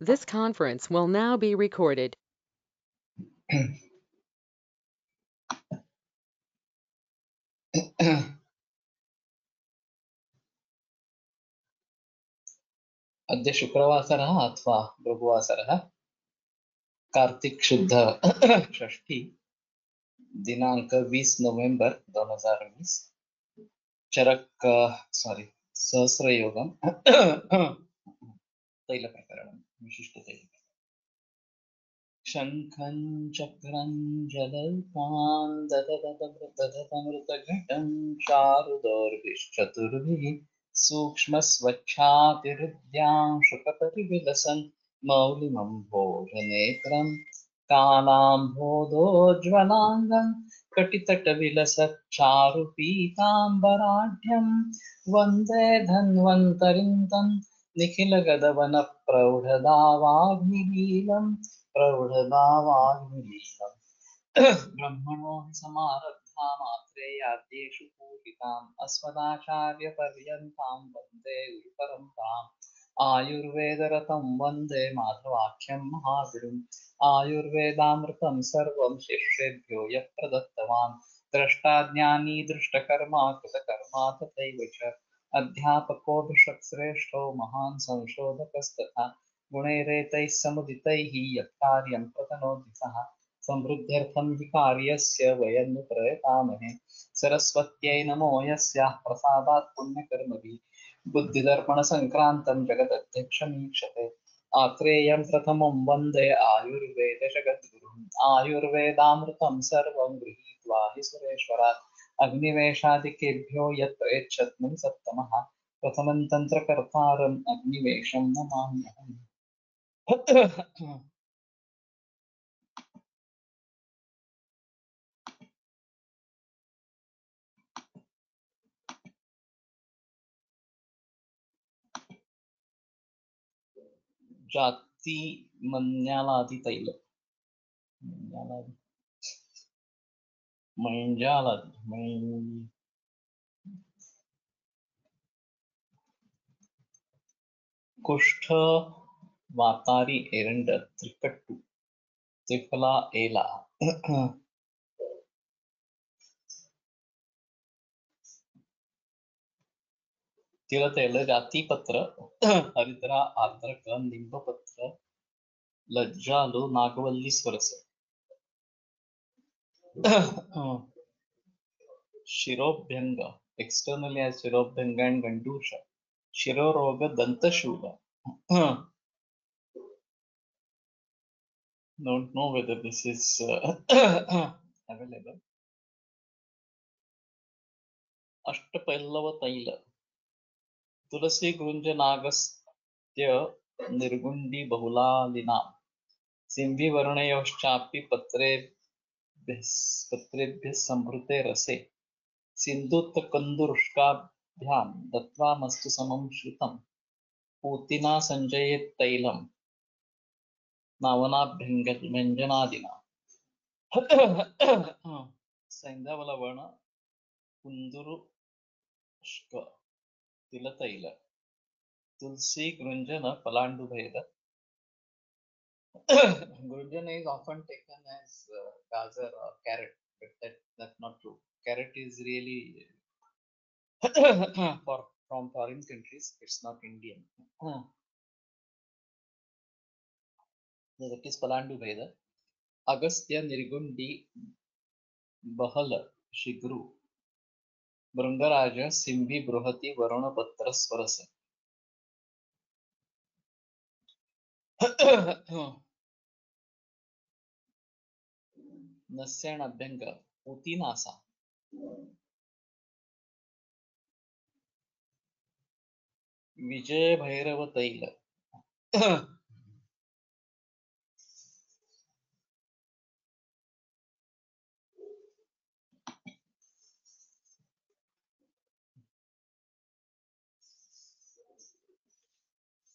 This conference will now be recorded. अद्य शुक्रवासरः अथवा भृगुवासरः कार्तिक शुद्ध षष्ठी दिनांक 20 नोव्हेंबर 2020 चरक सहस्रयोगम तैल प्रकरणं विशिष्ट तैल शंखं चक्रं जलपान ददददमृतघटं चारुदौर्भिश्चतुर्भिः सूक्ष्मस्वच्छातिहृद्यां शुकपरिविलसन् मौलिमं भोजनेत्रं कालाम्भोदोज्ज्वलाङ्गं कटितटविलसच्चारुपीताम्बराढ्यं वन्दे धन्वन्तरिं तं निखिलगदवनप्रौढदावाग्निलीलम् प्रौढदावाग्निलीलम् ब्रह्मणो हि समारब्धा मात्रेयाद्येषु पूजिताम् अस्मदाचार्यपर्यन्तां वन्दे गुरुपरम्पराम् आयुर्वेदरतं वन्दे माधवाख्यं महागुरुम् आयुर्वेदामृतं सर्वं शिष्येभ्यो यः प्रदत्तवान् द्रष्टाज्ञानी दृष्टकर्मा कृतकर्मा तथैव च अध्यापकोऽभिषक्श्रेष्ठो महान् संशोधकस्तथा गुणैरेतैः समुदितैः यत्कार्यं प्रतनोति सः समृद्ध्यर्थं हि कार्यस्य वयं नु प्रयतामहे सरस्वत्यै नमो यस्याः प्रसादात् पुण्यकर्मभिः बुद्धिदर्पणसङ्क्रान्तं जगदध्यक्षमीक्षते आत्रेयं प्रथमं वन्दे आयुर्वेदजगद्गुरुम् आयुर्वेदामृतं सर्वं गृहीत्वा हि सुरेश्वरात् अग्निवेशादिकेभ्यो यत्र यच्छत्नं सत्तमः प्रथमं तन्त्रकर्तारम् अग्निवेशं नमाम्यहम् जाति मन्यालादि तैल मन्यालादि मञ्जालादि कुष्ठ वातारी एरंड त्रिकट्टु त्रिफला एला तिलतैल जातिपत्र हरिद्रा आर्द्रक निंबपत्र लज्जालु नागवल्ली स्वरस शिरोभ्यंग externally as शिरोभ्यंग and गंडूष शिरोरोग दंतशूल don't know whether this is available अष्टपल्लव तैल तुलसी गुंज नागस्त्य निर्गुंडी बहुलालिना सिंहि वर्णयोश्चापि पत्रेभ्यः संभृते रसे सिन्धुत्कन्दुरुष्काभ्यां दत्वा मस्तु समं श्रुतं पूतिना सञ्जयेत् तैलं नावनाभ्यञ्जनादिना सैन्धवलवण कुन्दुरुष्क तिलतैल तुलसी गृञ्जन पलाण्डुभेद Gurjan is often taken as gajar or carrot, but that's not true. Carrot is really from foreign countries. It's not Indian. So that is Palandu Veda. Agastya Nirgundi Bahal Shigru Brangaraja Simbhi Bruhati Varuna Patra Swarasa. Nasyan Abhyanga Utinasa Vijay Bhairava Taila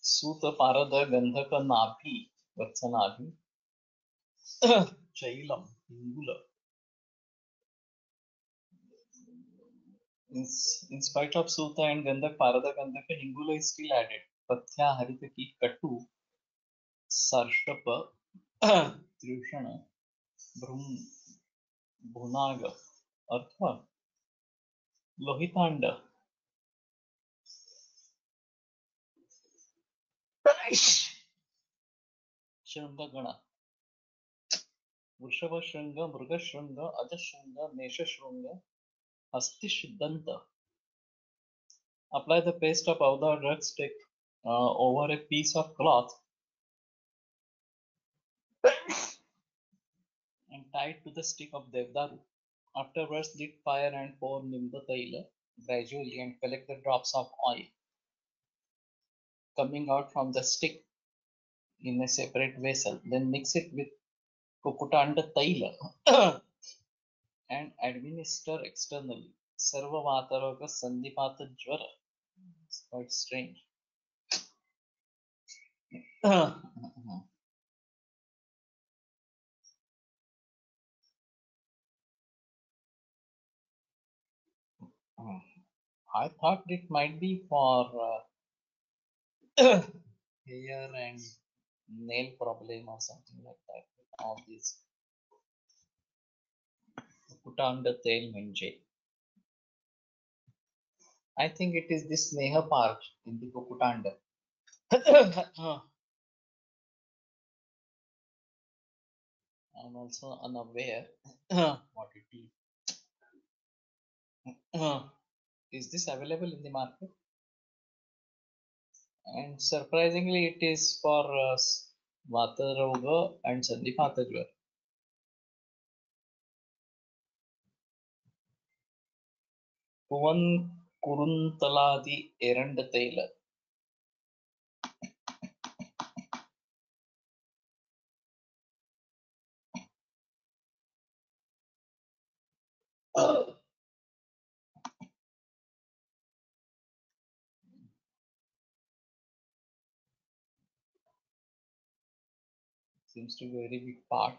Suta Parada Gandhaka Nabi Vatsanabi Chailam Hingula. In spite of Suta and Gandhak, Parada Gandhaka, Hingula is still added. Pathya Haritaki Kattu सर्षप त्रिषण भ्रूम भुनाग अथवा लोहितांड शृंगगण वृषभ Shringa मृगशृंग अजशृंग मेषशृंग हस्तिशदंत. Apply the paste of Avda drug stick over a piece of cloth and tie it to the stick of Devdaru. Afterwards, lit fire and pour Nimba Taila gradually and collect the drops of oil coming out from the stick in a separate vessel. Then mix it with Kukutanda Taila and administer externally. Sarva Vataraga Sandipata Jvara. It's quite strange. I thought it might be for hair and nail problem or something like that. All these कुटांड तेल म्हणजे. I think it is this Sneha Park in the Kukutanda. I'm also unaware what it is. Is this available in the market? And surprisingly, it is for Vata Roga and Sandipata Jwar. Kuvan Kuruntaladi Eranda Taila. Seems to be a very big part.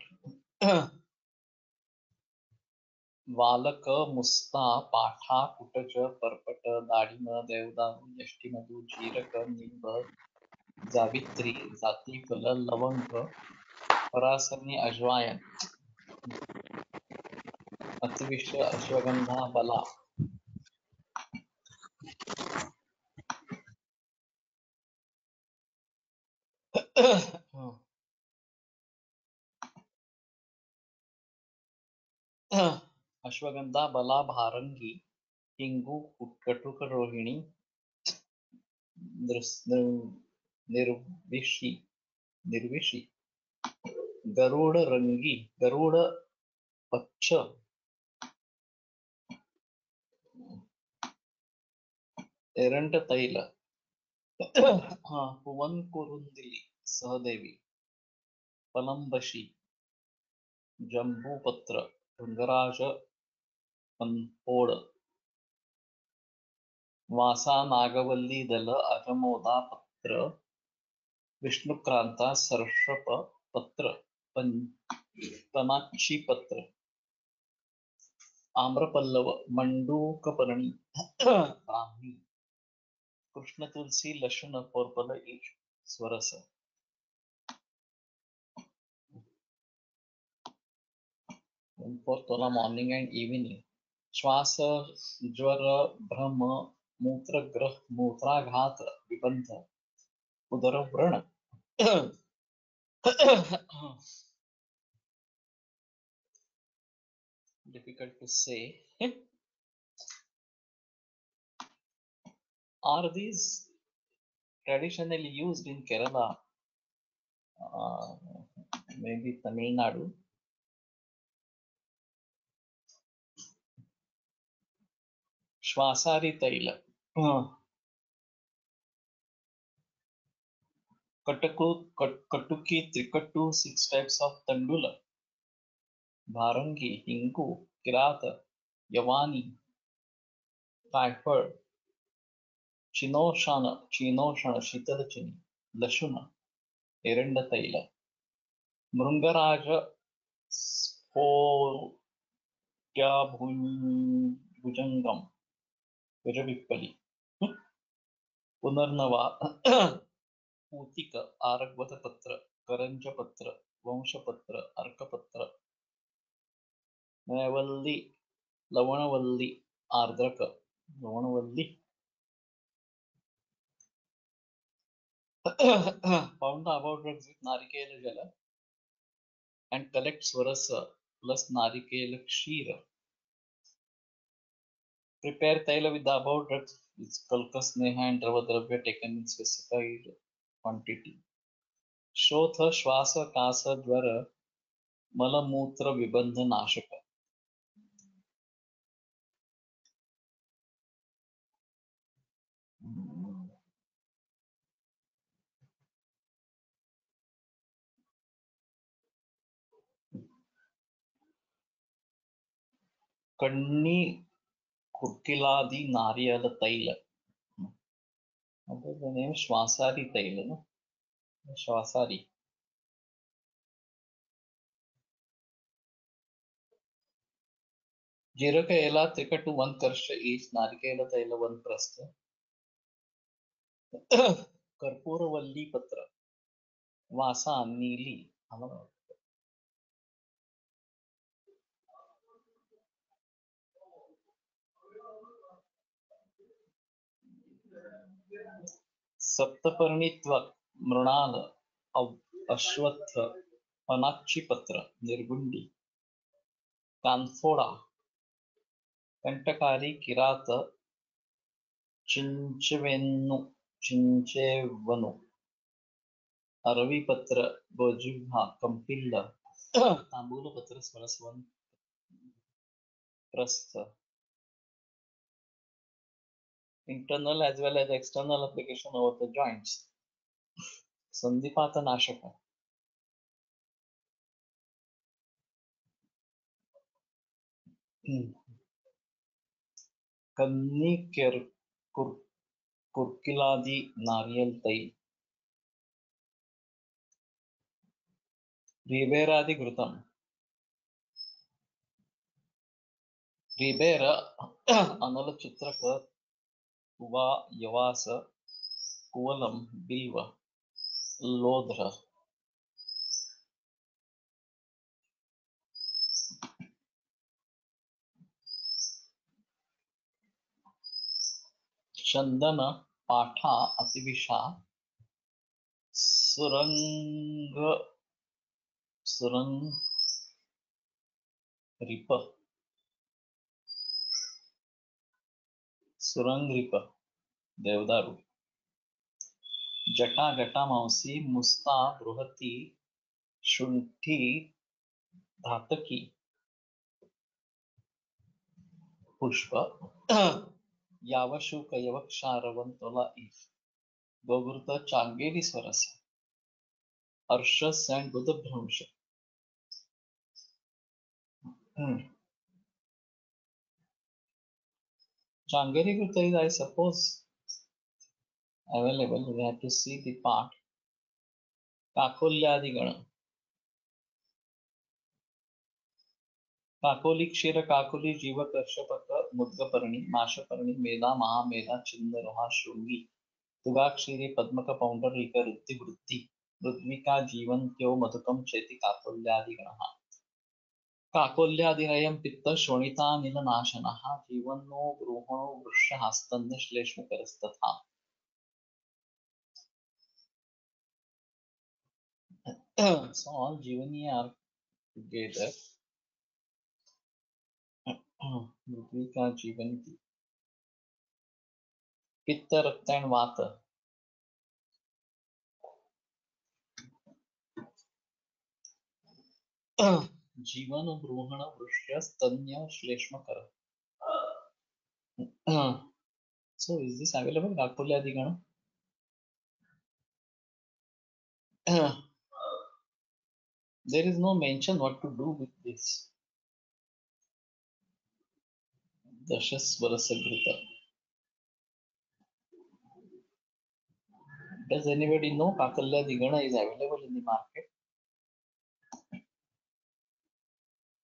वालक मुस्ता पाठा कुटज purport दाढिम देवदारू यष्टीमधू जीरक निंब जावित्री जातीफल लवंग परासनी अजवायन अतिविष अश्वगंधा बला. अश्वगंधा बला भारंगी हिंगू कटुक रोहिणी निर्विषी निर्विषी गरुड रंगी गरुड पक्ष एरंड तैल पुवन कुरुंदिली सहदेवी पलंबशी जंबूपत्र भृंगराज पंपोड वासा नागवल्ली दल अजमोदा पत्र विष्णुक्रांता सर्षप पत्र तनाक्षी पत्र आम्रपल्लव मंडूकपर्णी ब्राह्मी कृष्ण तुलसी लशुन पर्पल ईश स्वरस. For Tola morning and evening. श्वास ज्वर भ्रम मूत्रग्रह मूत्राघात विबंध उदर व्रण. Difficult to say. Are these traditionally used in Kerala? Maybe Tamil Nadu. Swasari तैल कटुकी त्रिकटु 6 types of तंडुल भारंगी Hingoo Kirat Yohani typhoid चिनोषण शीतलचनी लशुन एरंड तैल मृंगराज स्फोट्याभुजंगम गजबिप्पली पुनर्नवा पूतिक आरग्वतपत्र करंजपत्र वंशपत्र अर्कपत्र नैवल्ली लवणवल्ली आर्द्रक लवणवल्ली found the above drugs with narikela jala and collect swarasa plus narikela kshira. Prepare taila with the above drugs with kalka sneha and dravadravya taken in specified quantity. Shotha shwasa kasa dwara malamutra vibandha nashaka. कण्णी कुर्किलादि नारियल तैल. What is the name? Shwasari taila, no? Shwasari. जीरक एला त्रिकटु 1 कर्ष each, नारिकेल तैल 1 प्रस्थ. कर्पूरवल्ली पत्र वासा नीली सप्तपर्णित्व मृणाल अश्वत्थ अनाक्षी पत्र निर्गुंडी कानफोड़ा कंटकारी किरात चिंचेवनु अरवी पत्र बोजिव्हा कंपिल्ल तांबूल पत्र स्वरस्वन प्रस्थ. Internal as well as external application over the joints. संधिपात नाशक. कन्नी कुर्किलादि नारियल तैल. रिबेरादि घृतम. रिबेर अनल चित्रक कुवा यवास कुवलम बिल्व लोध्र. चंदन पाठा अतिविषा सुरंग रिप देवदारू. जटा गटा मांसी मुस्ता बृहती शुंठी धातकी पुष्प यावशुक यवक्षारवंतोला ईफ गोगृत चांगेली स्वरस अर्शस and बुधभ्रंश. Changeri Gupta is, I suppose, available. We have to see the part. काकोल्यादि गण. काकोली क्षीर काकोली जीव कर्षपक मुद्गपर्णी माशपर्णी मेधा महामेधा चिंदरोहा शृंगी तुगा क्षीरी पद्मक पौंडरीक रुद्धि वृत्ति पृथ्विका जीवन्त्यो मधुकम चेति काकोल्यादि गणः. काकोल्यादिरयं पित्त शोणितानिलनाशनः जीवन्नो गृहणो वृषहास्तन्य श्लेष्मकरस्तथा. So all Jivani are together. Pruthvika Jivanti. Pitta, Rakta and Vata. जीवन ब्रूहण वृष्य स्तन्य श्लेष्मकर. So is this available? Kakolyadi Gana? There is no mention what to do with this. Dashasvarasagrita. Does anybody know Kakolyadi Gana is available in the market?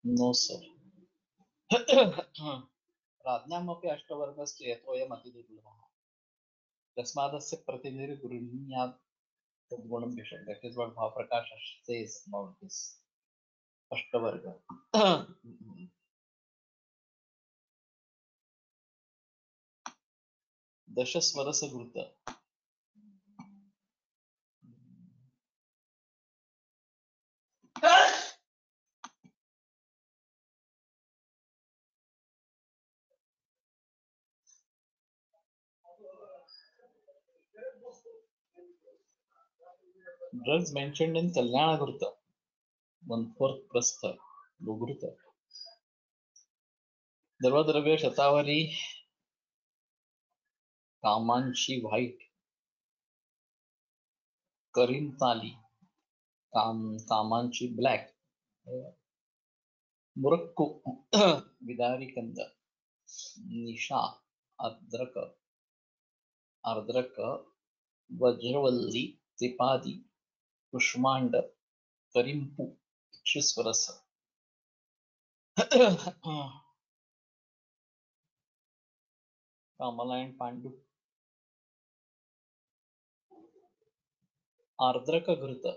No, sir. राज्ञामपि अष्टवर्गस्य यतोऽयम् अतिदुर्लभः तस्मादस्य प्रतिनिधिर्गृह्णीयात् Tadgunam Bishop. That is what Bhavaprakash says about this Ashtavarga. Dashasvarasa Gruta. Drugs mentioned in Kalyana Gruta. 1/4 Prastha. Gogruta. Darvadravya Shatavari. Kamanchi White. Karim Tali. Kamanchi Black. Murakku. Vidari Kanda. Nisha. Ardraka. Vajravalli. Tripadi. Kushmanda. Karimpu. Shisvarasa. Kamala and Pandu. Ardraka Gruta.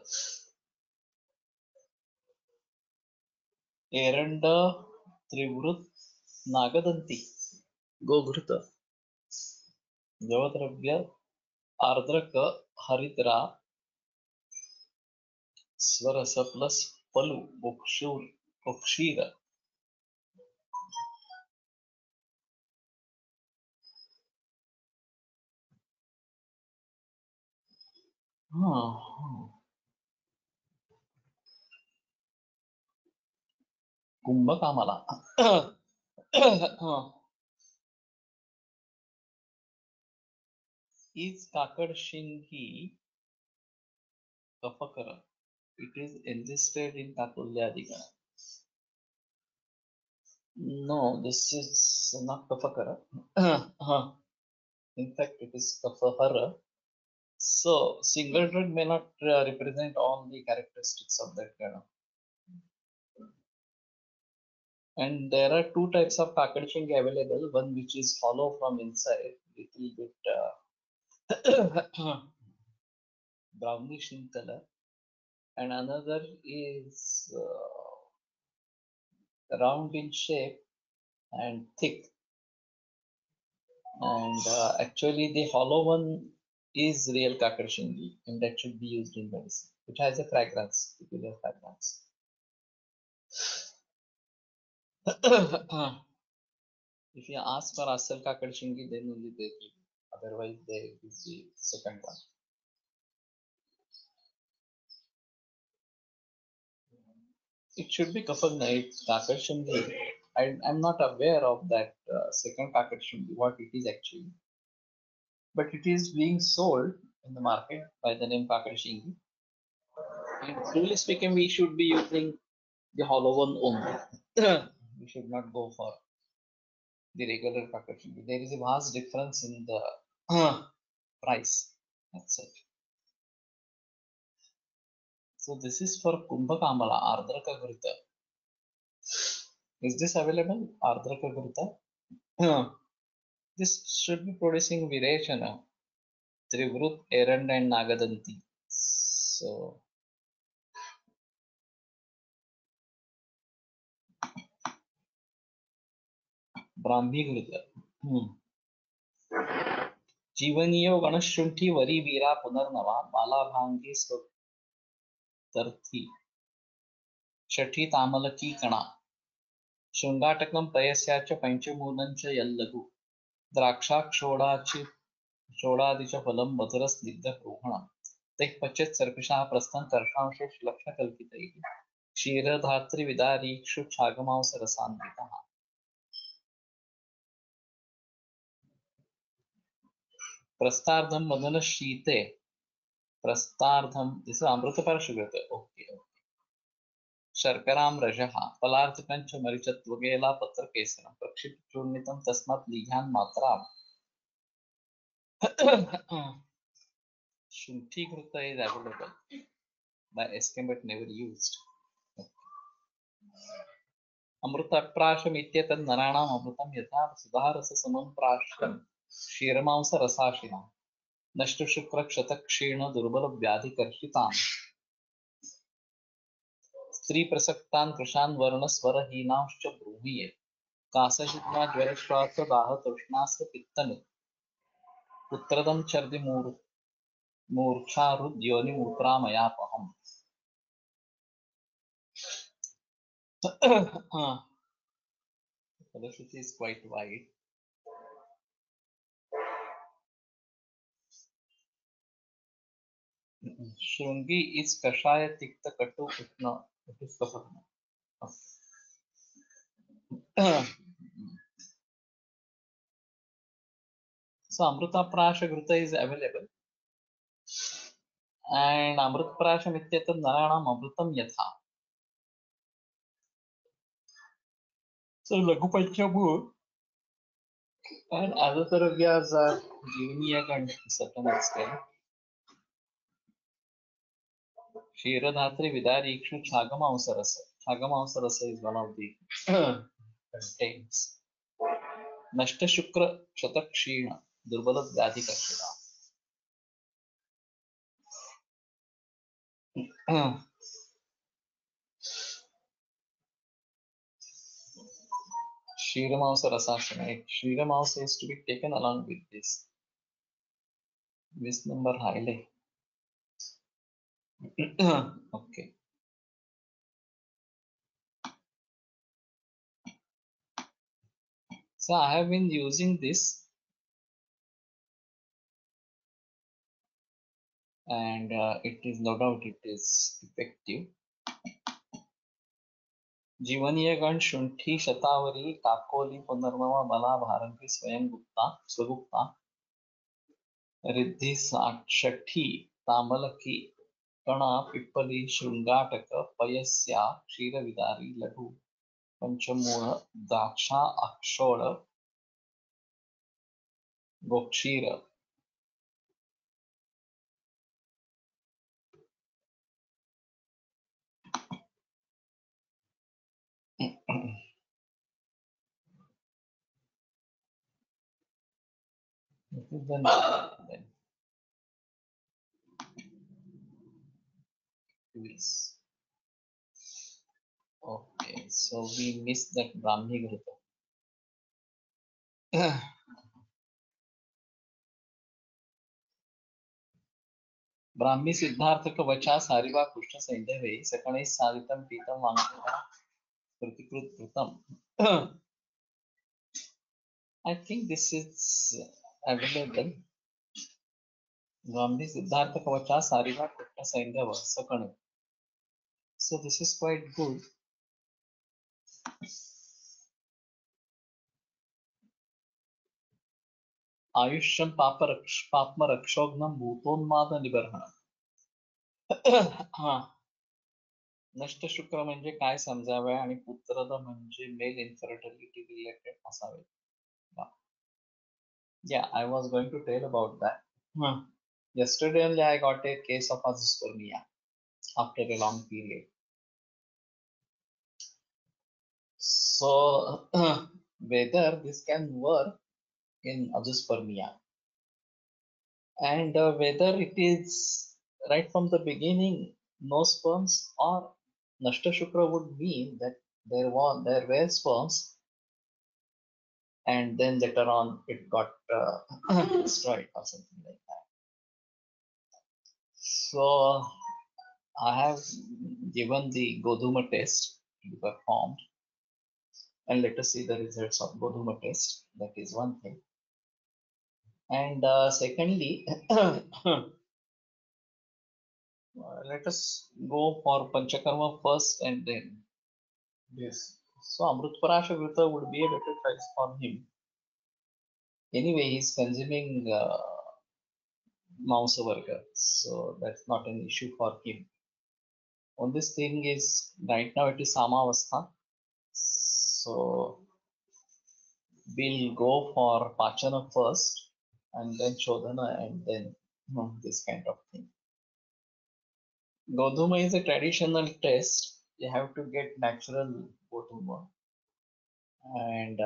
Eranda Trivrut Nagadanti. Gogruta. Javadravya Ardraka Haridra Svarasa plus Palu Bokshira. Kumbha Kamala. Is Kakad Shinghi Kafakara? It is enlisted in Kakulyadika. No, this is not Kafakara. In fact, it is Kafahara. So, single drug may not represent all the characteristics of that kind. And there are two types of Kakadshing available. One which is hollow from inside, little bit brownish in color, and another is round in shape and thick. And actually, the hollow one is real Kakadshing, and that should be used in medicine, which has a fragrance, peculiar fragrance. If you ask for Asal Kakadshing, then only they give. Otherwise, they give the second one. It should be Kafagna. Kakadshing. I'm not aware of that second Kakadshing, what it is actually. But it is being sold in the market by the name Kakadshing. And truly speaking, we should be using the hollow one only. We should not go for the regular Kakadshing. There is a vast difference in the price. That's it. So this is for Kumbha Kamala, Ardraka Gruta. Is this available? Ardraka Gruta? This should be producing Virechana, Trivrut, Erand and Nagadanti. So Brahmi Gruta. जीवनीयो गणशुंठी वरी वीरा पुनर्नवा बालाभांगी स्वर्थी छठी तामल की कणा शृंगाटकम प्रयस्याच पंचमूलंच यल्लघु द्राक्षाक्षोडादिच फलं मधुर स्निग्ध रोहणं ते पश्चित सर्पिषा प्रस्थं कर्षांशेष लक्षकल्पितैः क्षीरधात्री विदारीक्षु छागमांस रसान्वितः प्रस्तार्धम Madan शीते प्रस्तार्धम this is Amrutapara Sugata. Okay. शर्कराम रजः फलार्चकंच मरिचत्वगेला पत्रकेसरं प्रक्षिप्त चूर्णितं तस्मात् लीघान् मात्राम् Shunti Gruta is available by SK but never used. Amruta prasham ityetad naranam amrutam yatha sudharasa samam prasham shiramaamsa rasashina नष्टशुक्र क्षतक्षीण दुर्बल व्याधिकर्षितान् स्त्रीप्रसक्तान् कृशान् वर्णस्वरहीनांश्च ब्रूहीये कासशित्वा ज्वरश्वास दाहतृष्णास्य पित्तनि पुत्रदं छर्दि मूर्च्छारुद्योनिमूत्रामयापहम्. Philosophy is quite wide. Shrungi is kashaya tikta katu utna. It is kapatna. So Amruta Prasha Gruta is available. And Amrut Prasha Mityatam Naranam Amrutam Yatha. So Laghu Panchamu and other Taravyas are Jivaniyak and to a certain extent. Kshiradhatri Vidarikshu Chagama Ausarasa. Chagama Ausarasa is one of the contents. Nashta Shukra Shatakshina Durbala Vyadhikashira. Kshiramausa Rasashana. Kshiramausa is to be taken along with this. This number highly. Okay. So I have been using this and it is no doubt it is effective. जीवनीय गण शुंठी शतावरी काकोली पुनर्नवा बला भारंती स्वयं गुप्ता स्वगुप्ता रिद्धि साक्षठी तामलकी कणा पिप्पली शृंगाटक पयस्या क्षीरविदारी लघु पंचमूल द्राक्षा अक्षोळ गोक्षीर. Then please. Okay, so we missed that Brahmi Ghrita. Brahmi Siddharth वचा सारिवा कृष्ण सैंधवे सकणे साधितम पीतम वांगता प्रतिकृत कृतम. I think this is available. Brahmi Siddharth वचा सारिवा Krishna सैंधव सकणे. So this is quite good. आयुष्यम पापम रक्षोघ्नम भूतोन्माद निबर्हणम. हा. नष्ट शुक्र म्हणजे काय समजावे आणि पुत्रद म्हणजे मेल इन्फर्टिलिटी रिलेटेड असावे. Yeah, I was going to tell about that. Yesterday only I got a case of azoospermia after a long period. So whether this can work in azoospermia and whether it is right from the beginning no sperms or nashta shukra would mean that there were sperms and then later on it got destroyed or something like that. So I have given the Godhuma test to be performed and let us see the results of Godhuma test. That is one thing. And secondly, let us go for Panchakarma first and then this. So Amrut Parasha Vrita would be a better choice for him. Anyway, he's consuming Mausa Varga, so that's not an issue for him. Only thing is, right now it is Samavastha, so we'll go for Pachana first and then Shodhana and then this kind of thing. Godhuma is a traditional test. You have to get natural Godhuma and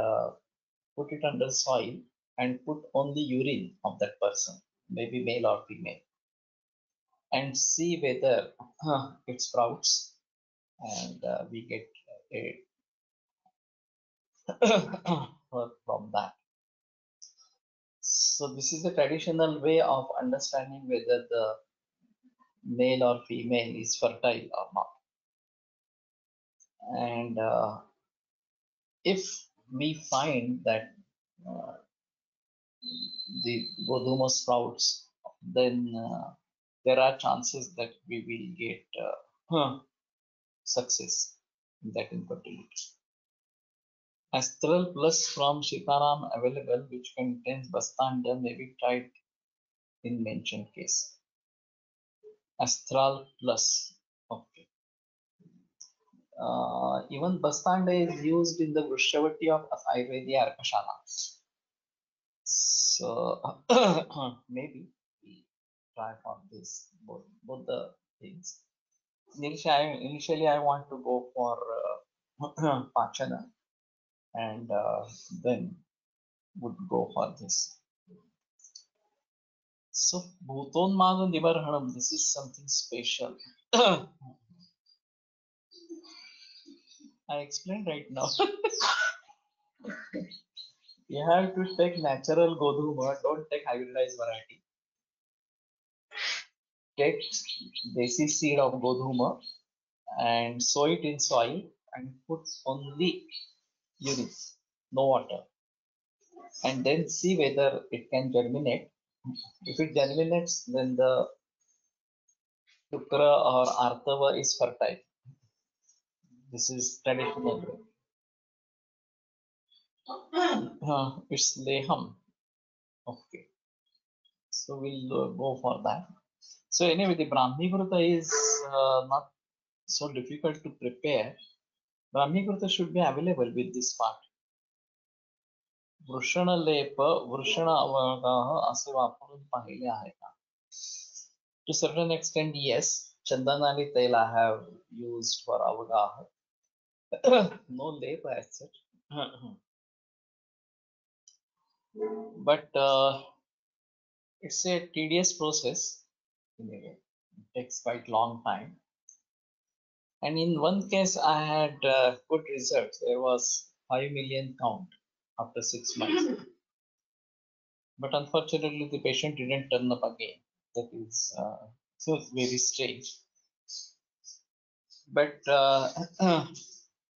put it under soil and put on the urine of that person. maybe male or female, and see whether it sprouts, and we get a from that. So this is the traditional way of understanding whether the male or female is fertile or not. And if we find that uh, the Goduma sprouts, then there are chances that we will get success in that infertility. Astral Plus from Sitaram available, which contains Bastanda, may be tried in mentioned case. Astral Plus. Okay. Even Bastanda is used in the Vrushavati of Ayurveda Arkashana. So maybe we try for this both the things. Initially I want to go for Pachana, and then would go for this. So Bhutonmada Nivarhanam, this is something special. I explained right now. You have to take natural Godhuma, don't take hybridized variety. Take desi seed of Godhuma and sow it in soil and put only urine, no water, and then see whether it can germinate. If it germinates, then the Shukra or Artava is fertile. This is traditional way. It's Leham. Okay. So we'll go for that. So anyway, the Brahmi Gurta is not so difficult to prepare. Brahmi Gurta should be available with this part. वृषण लेप वृषण अवगाह असे वापरून पाहिले आहे का? To certain extent, yes. Chandanali tail I have used for avagaha. No lep as such. But it's a tedious process. Anyway, it takes quite long time. And in one case, I had good results. There was 5 million count after 6 months. But unfortunately, the patient didn't turn up again. That is so very strange. But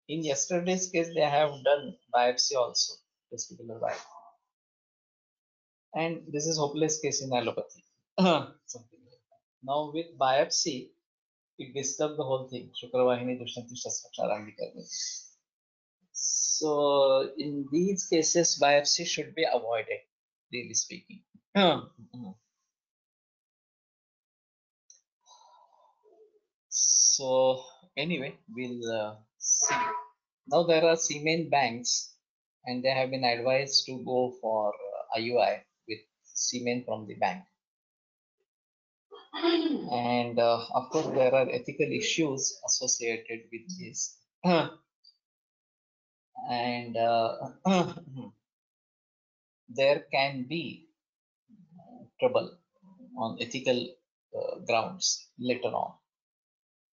in yesterday's case, they have done biopsy also, testicular biopsy. And this is hopeless case in allopathy. Something like that. Now with biopsy, it disturbed the whole thing. Shukravahini Dushanti Shastra. So in these cases, biopsy should be avoided, really speaking. So anyway, we'll see. Now there are semen banks, and they have been advised to go for IUI with semen from the bank. And of course, there are ethical issues associated with this. And there can be trouble on ethical grounds later on.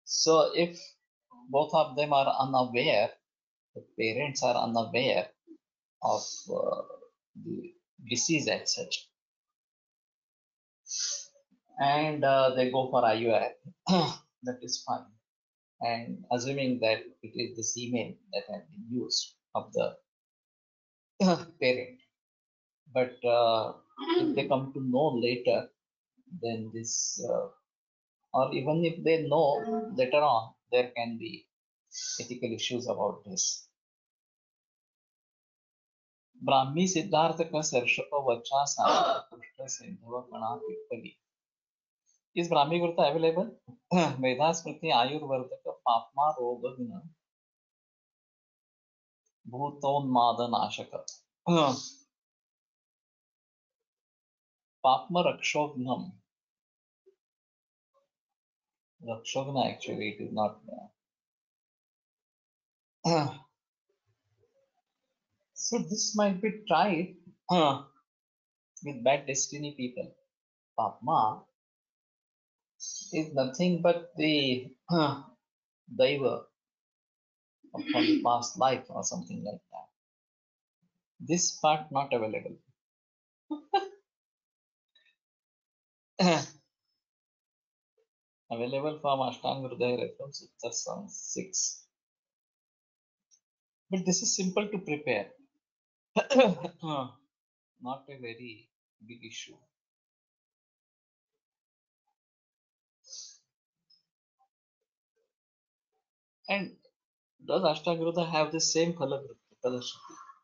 So if both of them are unaware, the parents are unaware of the disease as such, and they go for IUI, that is fine. And assuming that it is the semen that has been used of the parent. But if they come to know later, then this, or even if they know later on, there can be ethical issues about this. Brahmi Siddharth का सर्षप वचा पुष्ट सिंधव कणा पिप्पली. Is Brahmi Gurta available? Medha Smriti Ayurvardaka Papma Rogagna Bhutonmada Nashaka. Papma Rakshognam. Rakshogna actually, it is not. So this might be tried with bad destiny people. Papma is nothing but the daiva from the past life or something like that. This part not available. Available from Ashtanga Hridaya reference Uttar 6. But this is simple to prepare. Not a very big issue. And does Ashtagruta have the same color?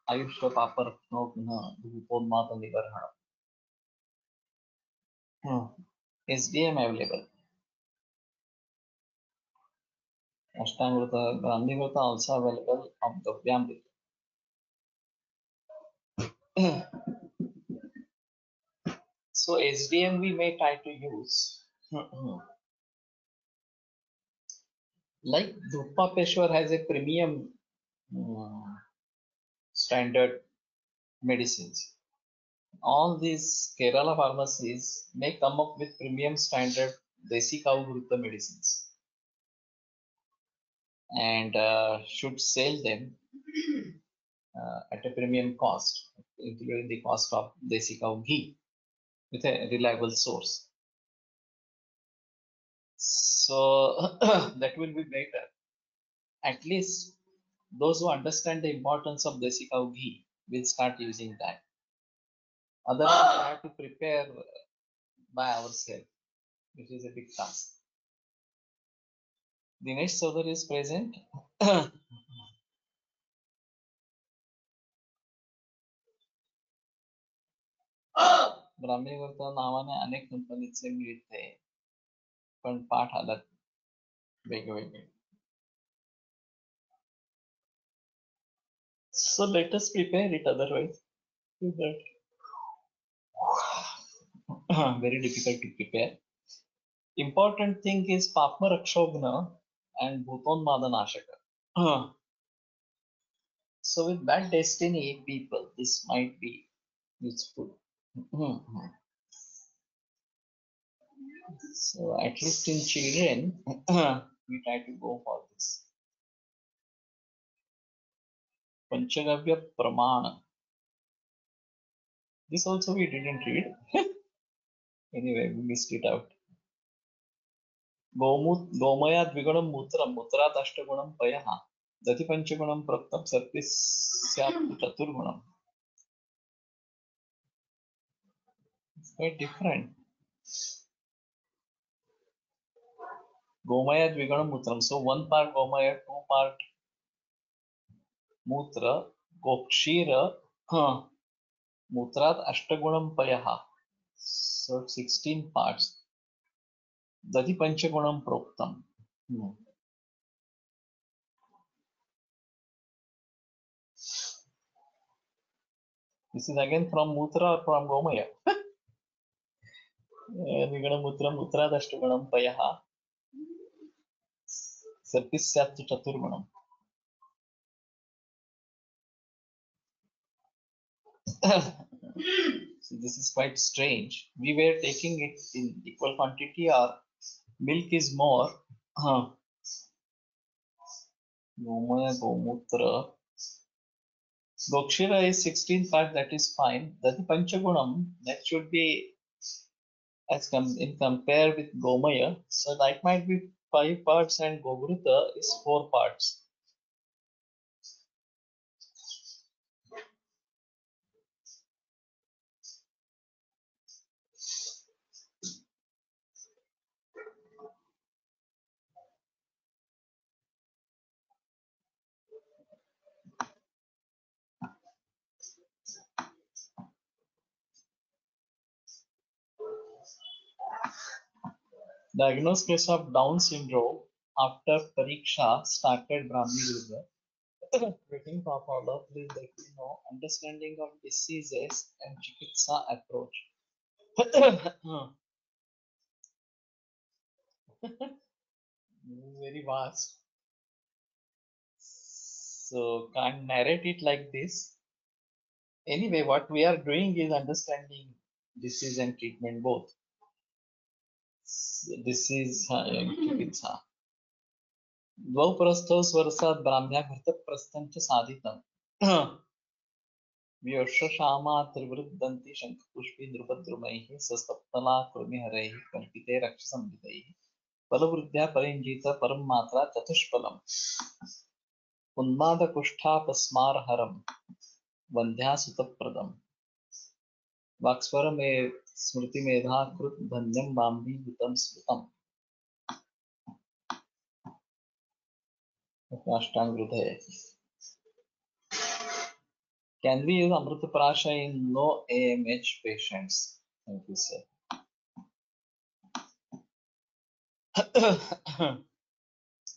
Ayushya Papar Dhupodmata Nivarhana. SDM available. Ashtangruta, Gandhigruta also available of the Vyamrita. So SDM we may try to use. Like Dhuppa Peshwar has a premium standard medicines. All these Kerala pharmacies may come up with premium standard Desi cow Ghrutta medicines and should sell them at a premium cost, including the cost of Desi cow ghee with a reliable source. So that will be better. At least those who understand the importance of Desi cow ghee will start using that. Otherwise, we have to prepare by ourselves, which is a big task. Dinesh Chaudhary is present. ब्राह्मणीवरता नावाने अनेक कंपनीचे मिळते पण पाठ आलात वेगवेगळे. So let us prepare it otherwise. Very difficult to prepare. Important thing is Papma Rakshogna and Bhutonmadanashaka. So with bad destiny people, this might be useful. So at least in children, we try to go for this. Panchagavya Pramana. This also we didn't read. Anyway, we missed it out. Gomaya Dvigunam Mutram Mutrat Ashtagunam Payaha. Dati Panchagunam Praktam Sarpisya Chaturgunam. It's quite different. Gomaya Dvigunam Mutram. So one part Gomaya, two part Mutra, Gokshira, Mutrat Ashtagunam Payaha. So 16 parts. Dati Panchagunam Proktam. This is again from Mutra or from Gomaya. Viganam Mutram Mutra Ashtagunam Payaha. Sarpisyat Chaturgunam. So this is quite strange. We were taking it in equal quantity or milk is more. Gomaya, Gomutra. Gokshira is 16 part, that is fine. Dati Panchagunam, that should be as in compare with Gomaya. So that might be 5 parts and Gogruta is 4 parts. Diagnosis of Down syndrome after Pariksha started Brahmi Gurga. Waiting for follow-up, please let me know. Understanding of diseases and Chikitsa approach. Very vast. So can't narrate it like this. Anyway, what we are doing is understanding disease and treatment both. This is चिकित्सा. द्वौ प्रस्थौ स्वरसात् ब्राह्म्या घृतप्रस्थं च साधितम्. व्योषशामा त्रिवृद्धन्ति शङ्खपुष्पी नृपद्रुमैः सस्तप्तला कृमिहरैः कल्पिते रक्षसंहितैः फलवृद्ध्या परिञ्जित परं मात्रा चतुष्फलम्. उन्मादकुष्ठापस्मारहरं वन्ध्यासुतप्रदम्. वाक्स्वरमे स्मृतिमेधा कृत धन्यं बाम्बीभूतं स्मृतम्. अष्टांगहृदये. Can we use Amrutaprasha in no AMH patients? Thank you, sir.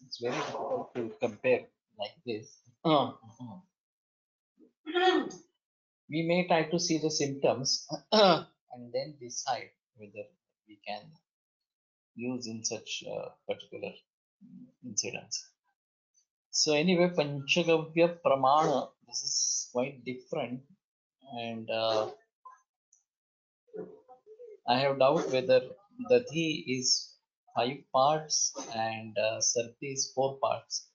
It's very difficult to compare like this. We may try to see the symptoms and then decide whether we can use in such particular incidents. So anyway, Panchagavya Pramana, this is quite different, and I have doubt whether Dadhi is 5 parts and Sarti is 4 parts.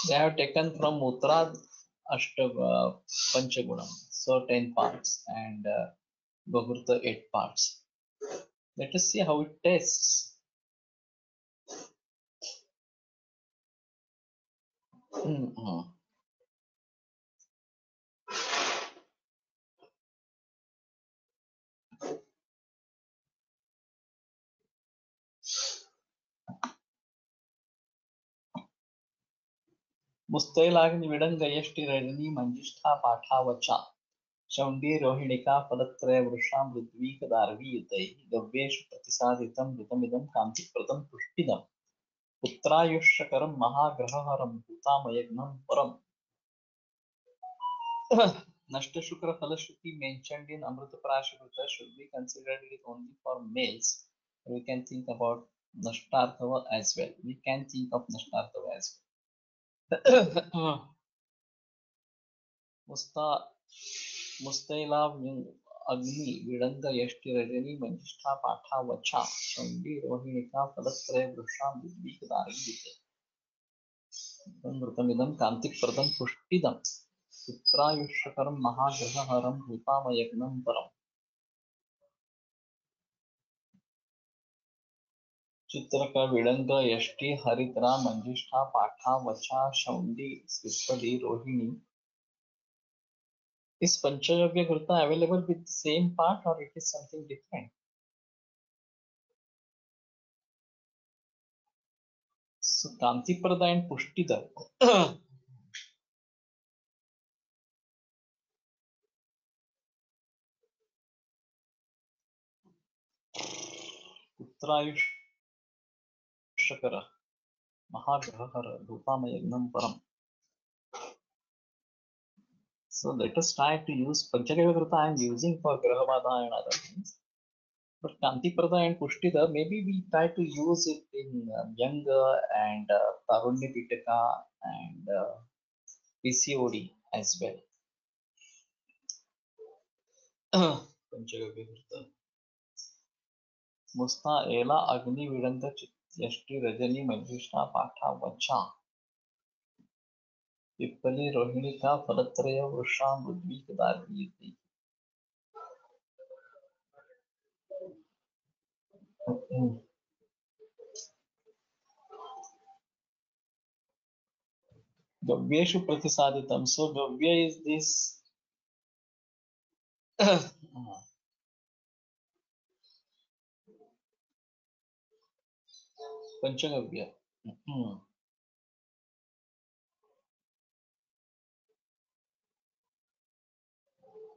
They have taken from Uttarad Panchagunam, so 10 parts, and Bhagurta 8 parts. Let us see how it tastes. मुस्तैलाग्नि विडंगयष्टि Rajni manjistha पाठावचा शौंडी रोहिणिका फलत्रय वृषा मृद्वीक दार्वीयुतैः गव्येषु प्रतिसादितं ऋतमिदं कान्तिप्रदं पुष्टिदम्. पुत्रायुष्यकरं महाग्रहहरं भूतामयघ्नं परम्. Nashtashukra mentioned in Amrutaprashakruta should be considered it only for males. We can think about Nashtarthava as well. We can think of Nashtarthava as well. Mustaila Agni Vidanga Yashti Rajani Manjishta Patha Vacha Shandi Rohinika Palatraya Brusham Vidvikadari Mrutamidam Kantik Pradam Pushtidam Putrayushakaram Mahagraharam Bhutamayagnam Param. चित्रका विडंग यष्टि हरिद्रा मंजिष्ठा पाठा वचा शौंडी श्रीपदी Rohini. Is Panchagavya Grutha available with the same part or it is something different? So Kantiprada and Pushtida. Putrayushakara Mahagrahara Bhutamayagnam Param. So let us try to use Panchagavya Grutha I am using for Grahavada and other things. But Kantiprada and Pushtida, maybe we try to use it in Yanga and Tarunya Pitaka and PCOD as well. Panchagavya Grutha. Musta Ela Agni Vidanta Yashti Rajani Manjushna Patha Vacha Pippali Rohinika Falatraya Vrusham Budvikadari. Gavyeshu Pratisaditam. So Gavya is this Panchagavya.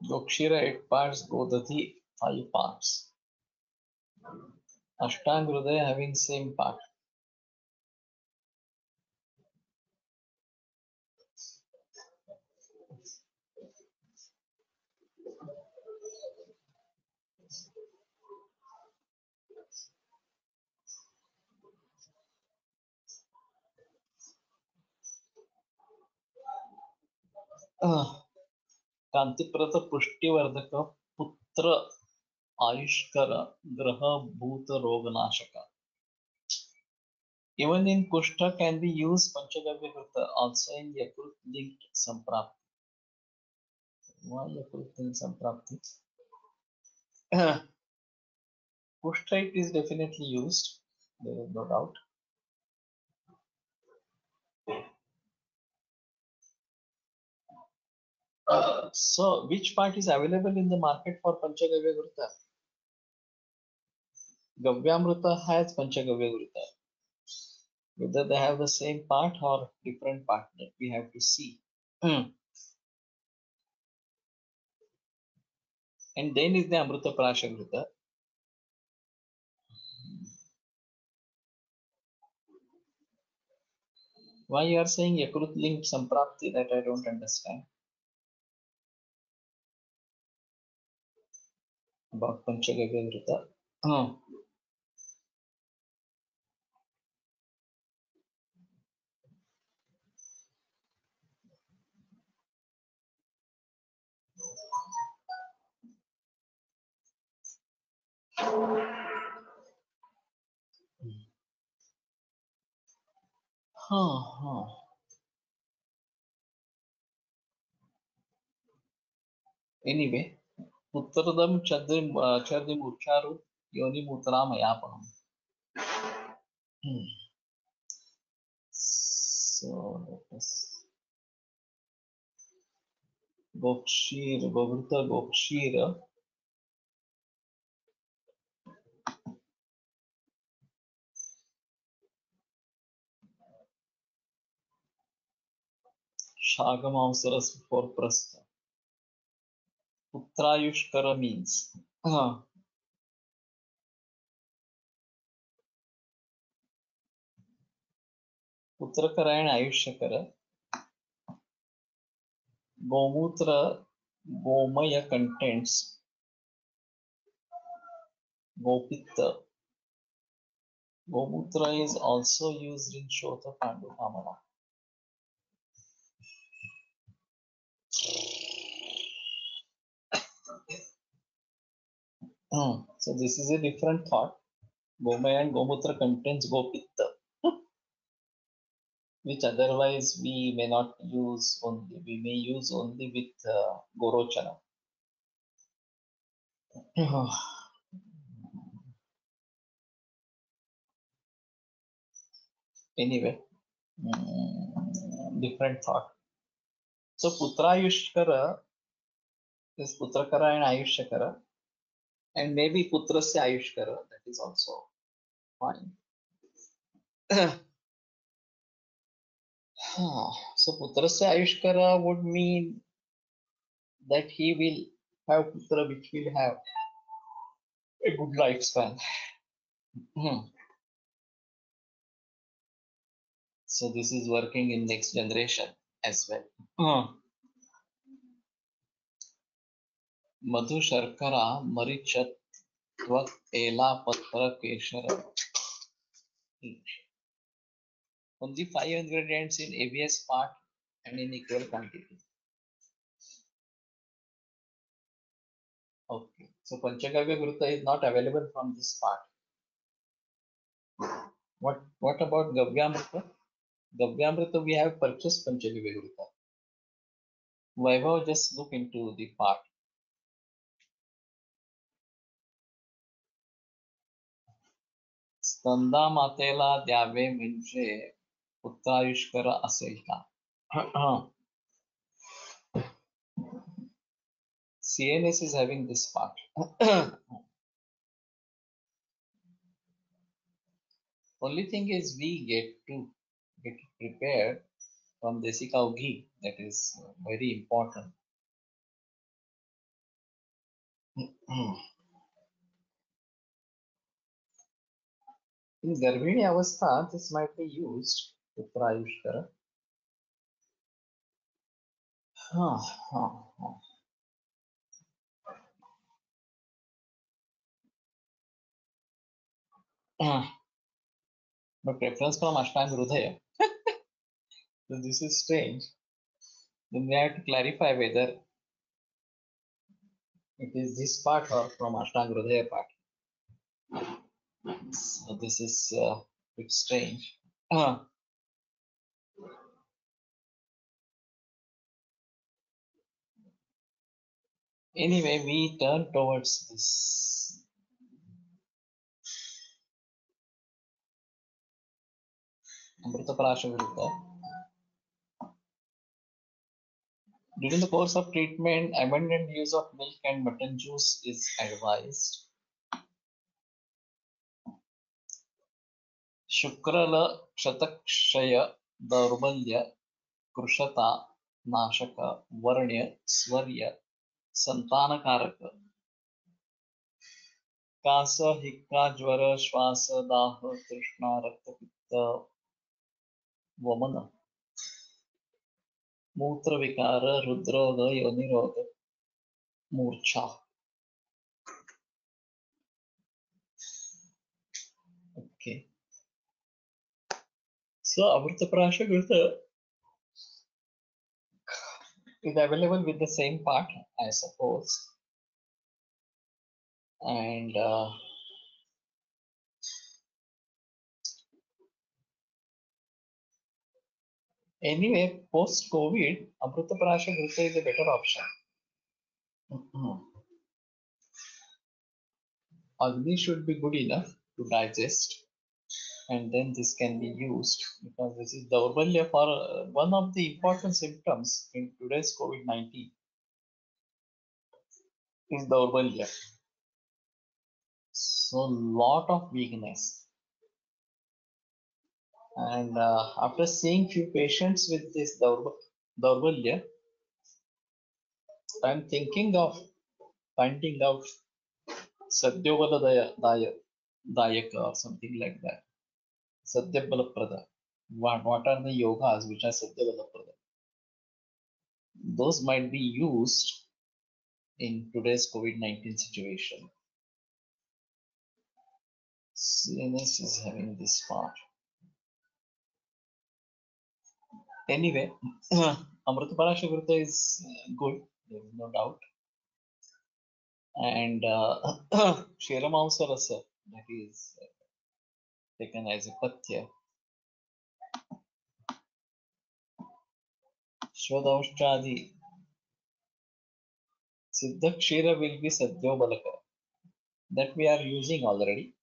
Gokshira 8 parts, Godadhi 5 parts. Ashtanghrudaya having same part. कांतिप्रत पुष्टिवर्धक पुत्र आयुष्कर ग्रह भूत रोगनाशक. Even in Kushta can be used Panchagavya Krita also in Yakult linked Samprapti. Why Yakult linked Samprapti? Kushta it is definitely used, there is no doubt. So which part is available in the market for Panchagavya Krita? Gavyamrita has Panchagavya Krita. Whether they have the same part or different part, that we have to see. And then is the Amrita Prashagrita. Why you are saying Yakrut linked Samprapti, that I don't understand. About Panchagavya Krita. Anyway, Uttaradam Chardim Ucharu Yoni Mutramayapam. So let us Gokshir, Gogurta Gokshira. Shagamamsaras for Prastha. Putrayushkara means Putrakara and Ayushyakara. Gomutra Gomaya contents Gopitta. Gomutra is also used in Shota Pandu Pamana. So this is a different thought. Gomaya and Gomutra contains Gopitta, which otherwise we may not use only. We may use only with Gorochana. Anyway, different thought. So Putrayushkara is Putrakara and Ayushyakara, and maybe Putrasya Ayushkara, that is also fine. So Putrasya Ayushkara would mean that he will have Putra which will have a good lifespan. So this is working in next generation as well. Madhu Sharkara Marichat Twat Ela Patra Keshara. Only 5 ingredients in ABS part and in equal quantity. Okay, so Panchagavya Gruta is not available from this part. What about Gavyamrita? Gavyamrita we have purchased Panchagavya Gruta. Vaibhav, just look into the part. स्तंदा मातेला द्यावे म्हणजे पुत्रायुष्कर असेल का? CNS is having this part. Only thing is we get to get prepared from Desi cow ghee. That is very important. In Garbhini Avastha, this might be used, Putrayushkara. But reference from Ashtanga Hridaya. So this is strange. Then we have to clarify whether It is this part or from Ashtanga Hridaya part. So this is a bit strange. Anyway, we turn towards this Amrita Parashavirudha. During the course of treatment, abundant use of milk and mutton juice is advised. शुक्रल क्षतक्षय दौर्बल्य कृशता नाशक वर्ण्य स्वर्य संतानकारक कास हिक्का ज्वर श्वास दाह तृष्णा रक्तपित्त वमन मूत्र विकार हृदरोग योनिरोग मूर्छा. Okay, so Amritaprasha Gurta is available with the same part, I suppose, and anyway, post-COVID, Amritaprasha Gurta is a better option. Agni should be good enough to digest, and then this can be used because this is Daurbalya for one of the important symptoms in today's COVID-19 is Daurbalya. So, lot of weakness. And after seeing few patients with this Daurbalya, I'm thinking of finding out Sadhyovala Dayaka or something like that. Sadhyabalaprada. What are the yogas which are Sadhyabalaprada? Those might be used in today's COVID-19 situation. CNS is having this part. Anyway, Amrita Parashavrita is good, there is no doubt. And Ksheramamsa Rasa, that is taken as a Patya. Shwadaushchadi Siddha Kshira will be Sadhyo Balaka. That we are using already.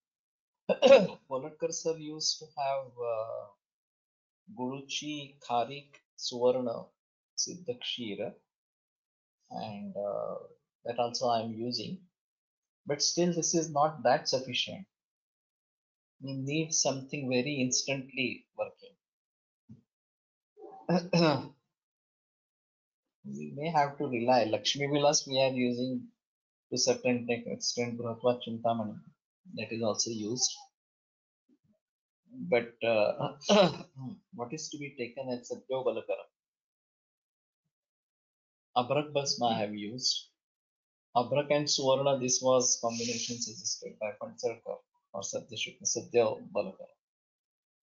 Polatkar sir used to have Guruchi, Kharik, Suvarna, Siddha Kshira, and that also I am using. But still, this is not that sufficient. We need something very instantly working. We may have to rely. Lakshmi Vilas we are using to certain extent. Bhratva Chintamani, that is also used. But what is to be taken as Satyo Balakara? Abrak Basma I have used. Abrak and Suvarna, this was combination suggested by Pansarkar or Satya Balakara.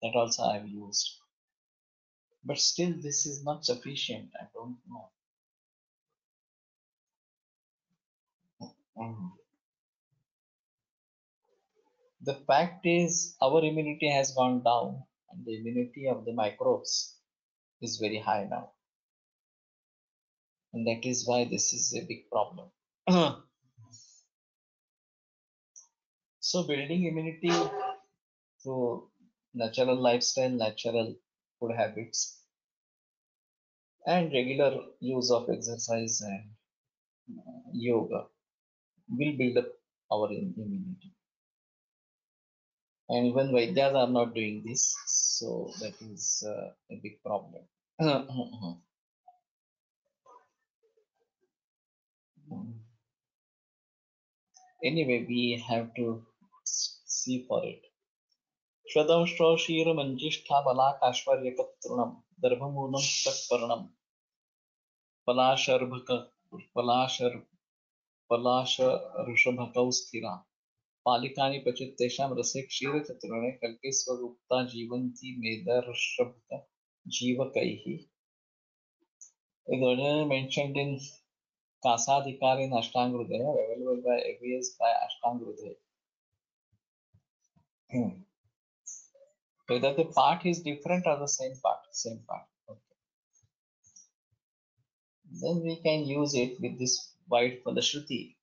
That also I have used. But still, this is not sufficient. I don't know. The fact is, our immunity has gone down, and the immunity of the microbes is very high now. And that is why this is a big problem. So, building immunity through natural lifestyle, natural food habits, and regular use of exercise and yoga will build up our immunity. And even Vaidyas are not doing this, so that is a big problem. Anyway, we have to see for it. Shwadamshra Shira Manjishtha Balakashvaryakatrunam Darbhamunam Tatparanam Palasharbhaka Palashar Palasha Rushabhakau Sthira Palikani Pachit Tesham Rase Kshira Chaturane Kalke Swarupta Jivanti Meda Rushabhaka Jiva Kaihi. It was mentioned in Kasadhikari in Ashtanga available by ABS by Ashtanga. Whether the part is different or the same part, same part. Okay. Then we can use it with this wide Falashruti.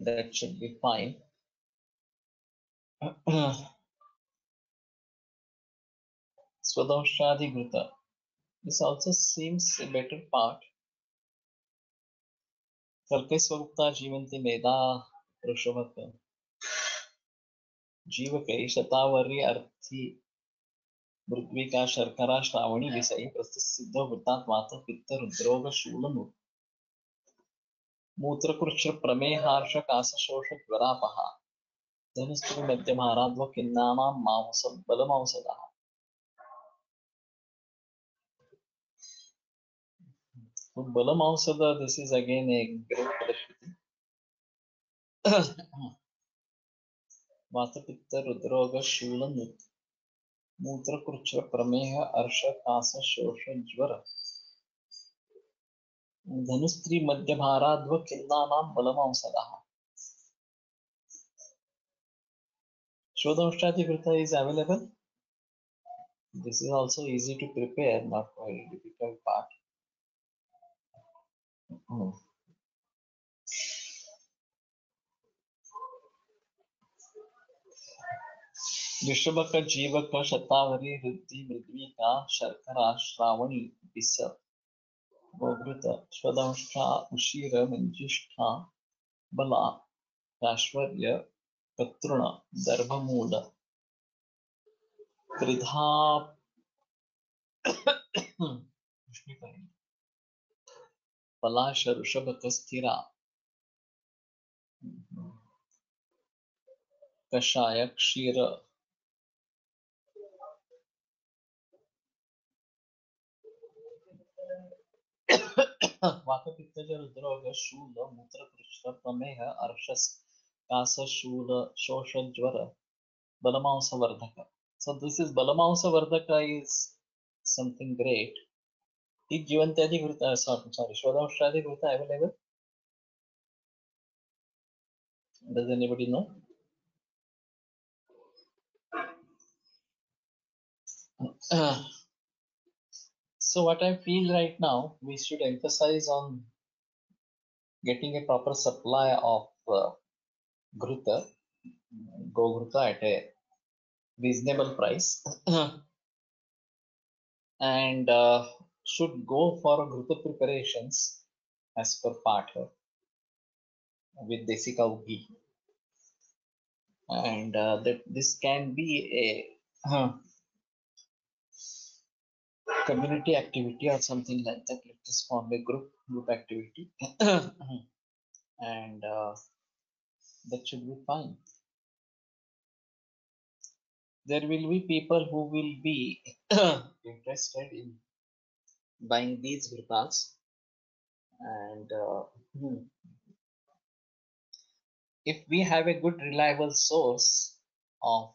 That should be fine. Swadamshadhigrita. This also seems a better part. Kalke Swagupta Jivanti Meda Prashavaka. जीवके शतावरी अर्थी मृत्विका शर्करा श्रावणी विषयी प्रस्तुत सिद्ध वृत्तांत वात पित्त हृद्रोग शूल मूत्रकृच्छ प्रमेहार्ष कास शोष ज्वरापहा धनुस्त्री मध्यमाराध्व किन्नानां मांस बलमौषधः. So balamaushadha, this is again a great Parashruti. Vata pitta rudroga shulam मूत्र कृच्छ प्रमेह अर्श कास शोष ज्वर धनुस्त्री मध्यभाराध्व किन्नानां बलमौषधः. Shodamshtathi is available. This is also easy to prepare, not very difficult part. ऋषभक जीवक शतावरी रुद्धि मृद्विका शर्करा श्रावणी विष गोघृत स्वदंष्टा उशीर मंजिष्ठा बला राश्वर्य कतृण दर्भमूल त्रिधा पलाश ऋषभक स्थिरा कषाय क्षीर वातपित्तज रुद्रोग शूल मूत्रकृष्ण प्रमेह अर्शस कास शूल शोष ज्वर balamaunsavardhaka. So this is balamaunsavardhaka is something great. Is jivantyadi grita, sorry, shodamshadi grita available? Does anybody know? So what I feel right now, we should emphasize on getting a proper supply of Ghruta, Go-Ghruta at a reasonable price and should go for Ghruta preparations as per Patha with Desi cow ghee. And that this can be a community activity or something like that. Let us form a group activity and that should be fine. There will be people who will be interested in buying these ghrutas and if we have a good reliable source of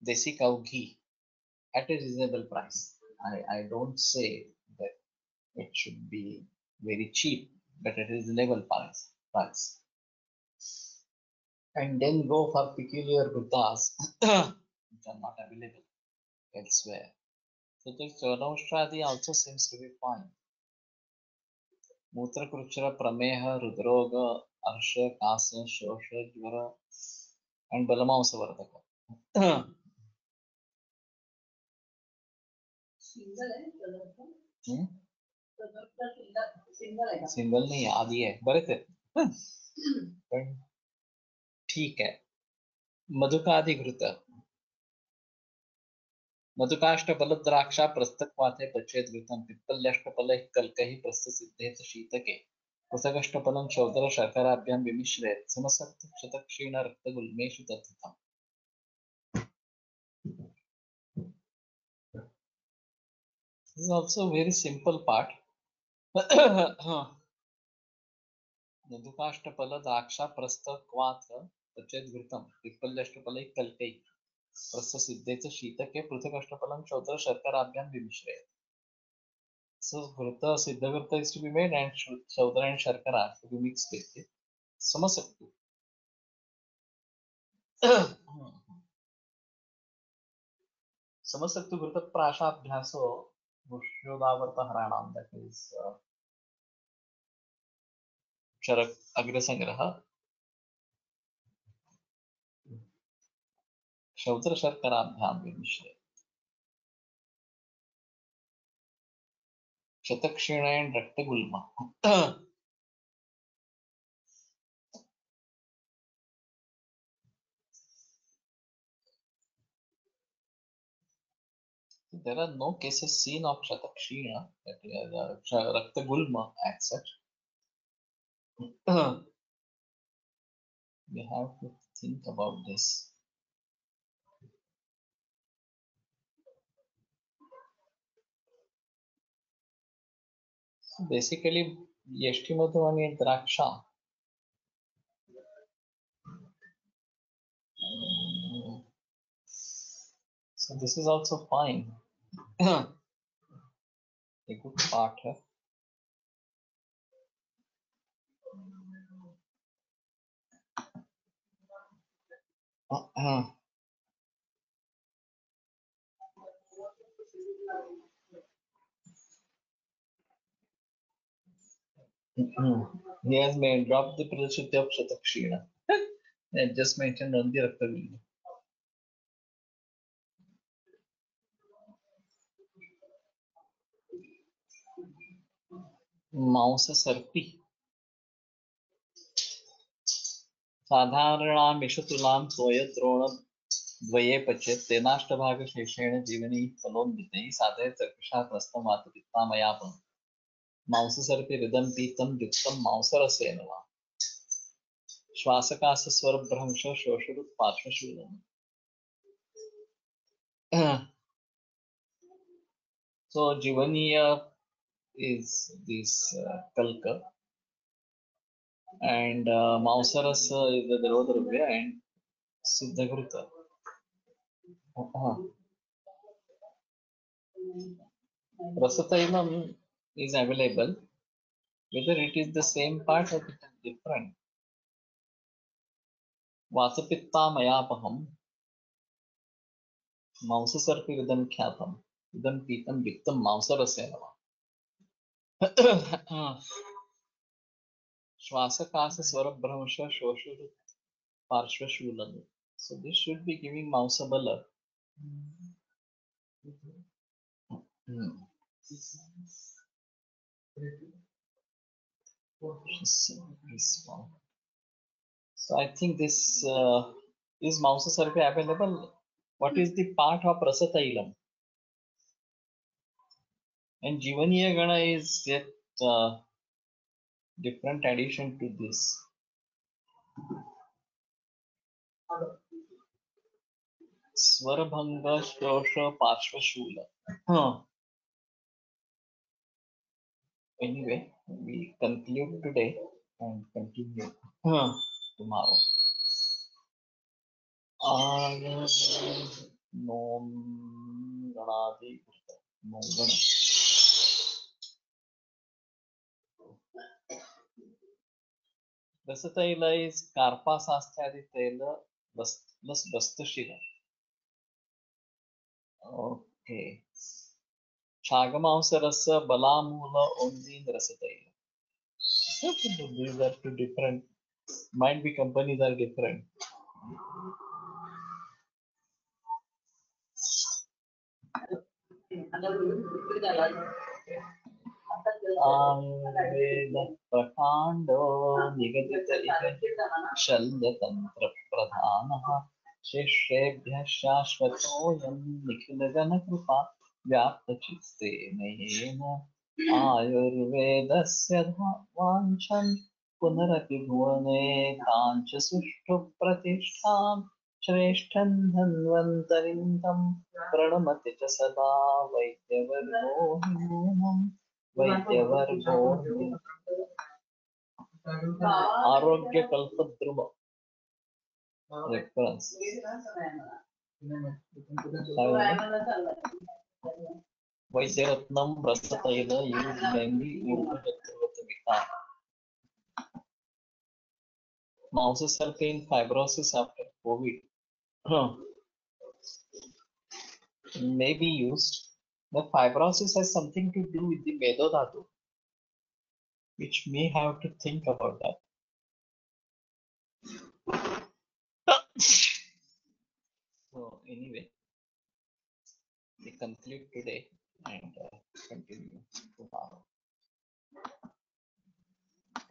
desi cow ghee at a reasonable price, I don't say that it should be very cheap, but at a reasonable price. And then go for peculiar ghrutas which are not available elsewhere. So the Choraushtradi also seems to be fine. Mutrakruchra, Prameha, Rudroga, Arsha, Kasa, Shosha, Jvara, and Balamaunsavardhaka. Single नहीं आदि है बड़े थे पण ठीक है. मधुकाधिघृत मधुकाष्टफल द्राक्षा प्रस्तक्वाथे पचेद्घृतं पिप्पल्याष्टफल कल्कहि प्रस्तसिद्धेत शीतके पृथगष्टफलं चौदर शर्कराभ्यां विमिश्रेत् समसक्त क्षतक्षीण रक्तगुल्मेषु तत्थम्. This is also a very simple part. मधुकाष्टफल द्राक्षा प्रस्तक्वाथ पचेद्घृतं पिप्पल्याष्टफल कल्कहि प्रस्तसिद्धेत शीतके पृथगष्टफलं चौदर शर्कराभ्यां विमिश्रेत्. So Ghruta, Siddhagruta is to be made and Shaudra and Sharkara to be mixed with it. Samasaktu. Samasaktu Ghruta Prashabhyaso Mushyodavarta Haranam, that is Charak Agrasangraha. Shaudra Sharkarabhyam Vimishre. Shatakshina and Raktagulma. There are no cases seen of Shatakshina, that is Raktagulma as such. We have to think about this. So basically, Yashtimadhu and Draksha. So this is also fine. A good part. He has made drop the Prashuddhi of Shatakshina. I just mentioned on the Raktagulma. Mausa Sarpi. साधारणामिषु तुलां तोयद्रोणं द्वये पचेत् तेनाष्टभागशेषेण जीवनी फलोन्वितैः साधये चक्षुषा त्रस्तं वातपित्तामयापम् मांससर्पिरिदं पीतं युक्तं मांसरसेन वा श्वासकाशस्वरभ्रंश शोषरुत्पार्श्वशूलम्. So Jivaniya is this Kalka, and Mausaras is the Drodravya and Siddhagruta. Rasatailam is available, whether it is the same part or it is different. Vasapitta mayapaham Mausasarpiridam khyatam idam pitam viktam Mausarasenava. Shwasakasa Swarabhramsha Shoshurut Parshvashulan. So this should be giving Mausabala. So I think this is Mausasarpi available. What is the part of Rasatailam? And Jivaniya Gana is yet different addition to this. Swarabhanga Shosha Parshvashula. Anyway, we conclude today and continue tomorrow. Nom Ganadi Nom Gana. Rasataila is Karpa Sasthyadi Taila plus Bastashira. Okay. Chagamausarasa Balamula Ondin Rasataila. These are two different. Might be companies are different. वेद प्रकांडो निगदित शल्यतंत्र प्रधानः शिष्येभ्यः शाश्वतोऽयं निखिलजनकृपा व्याप्तचित्ते नयेन आयुर्वेदस्य वाञ्छन् पुनरपि भुवने काञ्च सुष्ठु प्रतिष्ठां श्रेष्ठं धन्वन्तरिं तं प्रणमति च सदा वैद्यवर्गो नूनम् वैद्यवर्गो आरोग्य कल्पद्रुम reference Vaidyaratnam Brasataila used mainly Urvagatavata. Mouses help in fibrosis after COVID. May be used. The fibrosis has something to do with the Medodhatu, which may have to think about that. So anyway, we conclude today and continue tomorrow.